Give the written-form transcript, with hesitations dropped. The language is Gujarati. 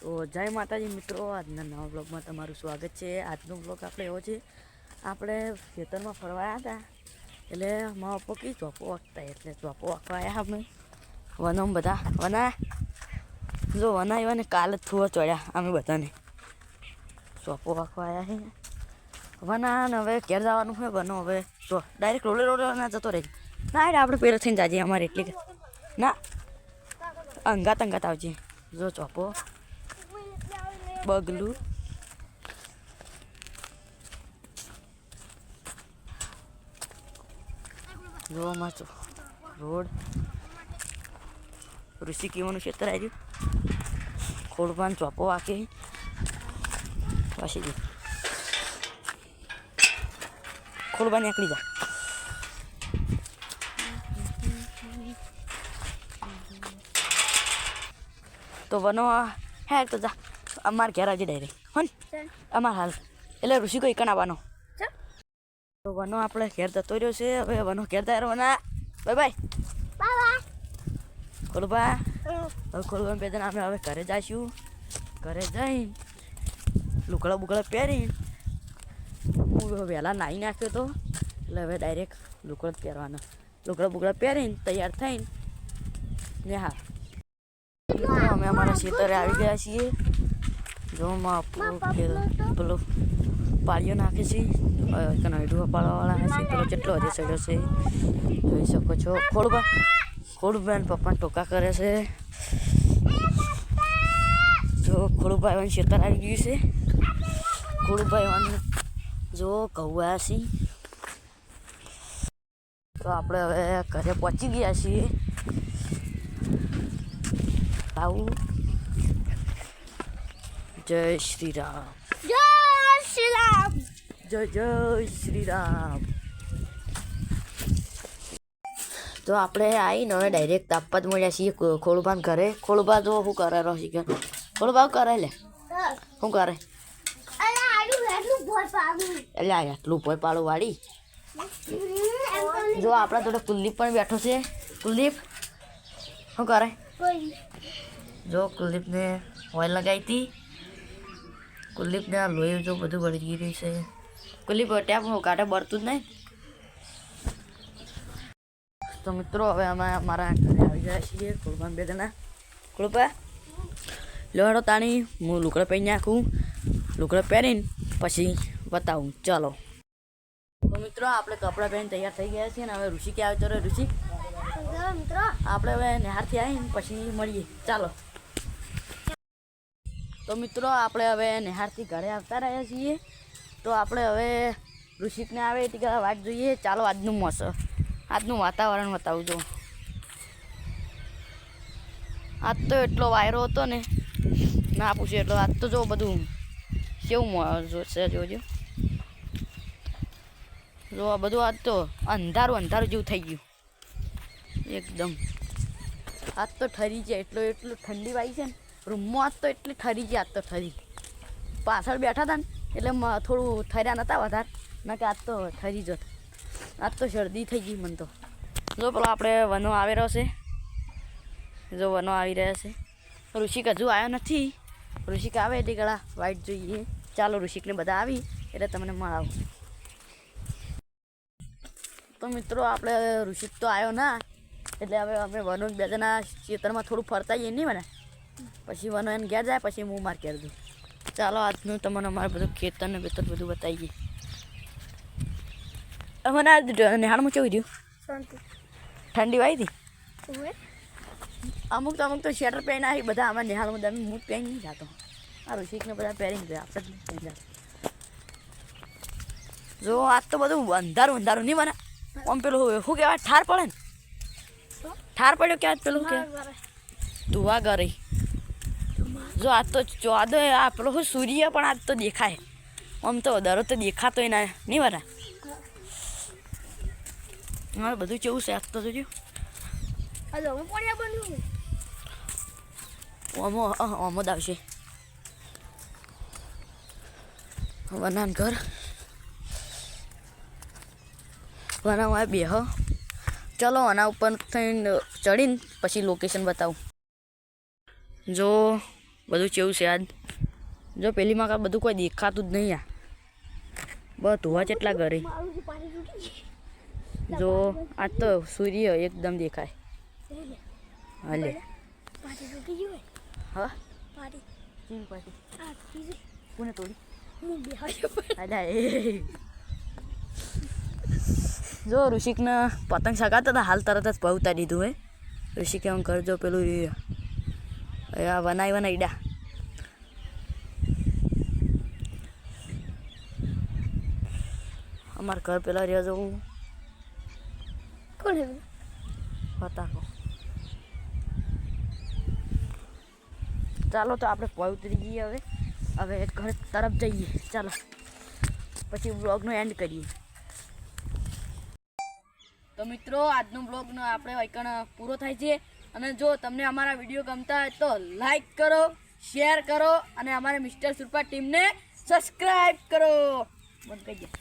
તો જય માતાજી મિત્રો, આજના નવા બ્લોગમાં તમારું સ્વાગત છે। આજનો બ્લોગ આપણે એવો છે, આપણે ખેતરમાં ફરવા આવ્યા હતા એટલે મારા પપ્પા કી ચોપો વાગતા એટલે ચોપો વાગવા આવ્યા અમે વનોમાં બધા વના જો વના આવ્યા ને કાલે જ થુવા ચડ્યા અમે બધાને ચોપો વાગવા આવ્યા છે વના ને હવે ઘેર જવાનું છે બનો હવે જો ડાયરેક્ટ રોડે ના જતો રહે ના એટલે આપણે પેલો થઈને જાજે અમારે એટલી ના અંગાત આવજે જો ચોપો બગલું જોવા માં રોડ ઋષિ કીવાનું ક્ષેત્ર આવ્યું ખોડપાન ચોપો વાકે વાસી ગયું ખોડપાન નીકળી જા તો વનો હે તો જા અમારે ઘેર આવજે ડાયરેક્ટ હો ને અમારે હાલ એટલે ઋષિ કોઈ કણ આવવાનો તો વનો આપણે ઘેર જતો રહ્યો છે હવે વનો ઘેર જાય વના બાય બાય ખોલબા હવે ખોલવા બે જણા અમે હવે ઘરે જઈશું ઘરે જઈને લુકડા બુકડા પહેરીને હું વહેલા નાહી નાખ્યો તો એટલે હવે ડાયરેક્ટ લુકડા જ પહેરવાના લુકડા બુકડા પહેરીને તૈયાર થઈને ને હા અમે અમારા ખેતરે આવી ગયા છીએ જો પેલો પાળીઓ નાખે છે કનાઈડું પાડવાવાળા હશે પેલો જેટલો હજી સડ્યો છે જોઈ શકો છો ખોડુભાઈ પપ્પા ટોકા કરે છે જો ખોડુભાઈ ખેતર આવી ગયું છે ખોડુભાઈ જો કહ્યા છે તો આપણે હવે ઘરે પહોંચી ગયા છીએ આવું જય શ્રી રામ જય શ્રી રામ જય શ્રી રામ તો આપણે આવીને હવે ડાયરેક્ટ આપવા જ મળ્યા છીએ ખોડુભાન ઘરે ખોડુભા જો શું કરે રહી ગયો ખોડુભા શું કરે લે શું કરે એટલે આટલું ભોય પાડું વાળી જો આપણા જોડે કુલદીપ પણ બેઠો છે કુલદીપ શું કરે જો કુલદીપને ઓઇલ લગાવી હતી કુલદીપને આ લોહી જો બધું બળી ગયું છે કુલદીપ ટેપ કાંઠે બળતું જ નહીં તો મિત્રો હવે અમે અમારા ઘરે આવી ગયા છીએ ખોડપાન બે જણા ખોડપા લોહડો તાણી હું લુકડા પહેરી નાખું લુકડા પહેરીને પછી બતાવું ચાલો તો મિત્રો આપણે કપડાં પહેરીને તૈયાર થઈ ગયા છીએ ને હવે ઋષિ ક્યાં આવતો રહે ઋષિ મિત્રો આપણે હવે નિહારથી આવીને પછી મળીએ ચાલો તો મિત્રો આપણે હવે નિહારથી ઘરે આવતા રહ્યા છીએ તો આપણે હવે ઋષિકને આવે એટલી વાત જોઈએ ચાલો આજનું વાતાવરણ બતાવું જો આજ તો એટલો વાયરો હતો ને ના પૂછ્યું એટલો આજ તો જો બધું કેવું છે જોજો જો આ બધું આજ તો અંધારું જેવું થઈ ગયું એકદમ આજ તો ઠરી છે એટલું ઠંડી વાગી છે ને રૂમમાં આજ તો એટલી ઠરી છે આજ તો ઠરી પાછળ બેઠા હતા ને એટલે થોડું ઠર્યા નહોતા વધારે ના કે આજ તો ઠરી જત આજ તો શરદી થઈ ગઈ મને તો જો પેલો આપણે વનો આવી રહ્યો છે જો વનો આવી રહ્યા છે ઋષિક હજુ આવ્યો નથી ઋષિક આવે એટલે ગળા વાઇટ જોઈએ ચાલો ઋષિકને બધા આવી એટલે તમને મળાવો તો મિત્રો આપણે ઋષિક તો આવ્યો ના એટલે હવે અમે વનો બે જણા ખેતરમાં થોડું ફરતા જઈએ નહીં મને પછી વનો એને ઘેર જાય પછી હું માર ઘેર દઉં ચાલો આજનું તમને અમારે બધું ખેતર ને બેતર બધું બતાવીએ મને આ નિહાળમાં કેવું થયું ઠંડી વાઈ હતી અમુક તો સ્વેટર પહેરીને આવી બધા આમાં નિહાળમાં તમે હું પહેરી નહીં જાતો આ ઋષિકને બધા પહેરીને ગયા આપણે જ પહેરી જતા જો આજ તો બધું અંધારું નહીં મને આમ પેલું શું કહેવાય ઠાર પડે ને ઠાર પડ્યો કે આજ પેલું કે ધુવા ગરી જો આજ તો ચોદો આ પેલો શું સૂર્ય પણ આજ તો દેખાય આમ તો દરો તો દેખાતો એના નહીં બરા મારે બધું કેવું છે આજ તો જોજો ઓમો આવશે વનાન ઘર વના બે ચલો આના ઉપર થઈને ચડીને પછી લોકેશન બતાવું જો બધું કેવું છે આજ જો પેલીમાં કાંઈ બધું કોઈ દેખાતું જ નહીં આ બસ ધોવા જેટલા ઘરે મારું જે પાણી તૂટી ગઈ જો આજ તો સૂર્ય એકદમ દેખાય હાલે પાણી તૂટી ગયું હા પાણી ચીન પાછી આ તૂટી ગઈ કોને તોડી હું બેહાડ્યો અલા એ જો ઋષિકને પતંગ સગાતા હતા હાલ તરત જ પહોંચતા દીધું હે ઋષિકે આમ કરજો પેલું આ બનાવી ઈડા અમારા ઘર પેલા રહ્યા જવું કોણ હે ફટાકો ચાલો તો આપણે પહોંચી જઈએ હવે ઘર તરફ જઈએ ચાલો પછી બ્લોગનો એન્ડ કરીએ તો મિત્રો આજનો બ્લોગનો આપણે વૈકણ પૂરો થાય છે અને જો તમને અમારા વિડીયો ગમતા હોય તો લાઈક કરો શેર કરો અને અમારા મિસ્ટર સુરપા ટીમને સબસ્ક્રાઈબ કરો બંધ કરી દે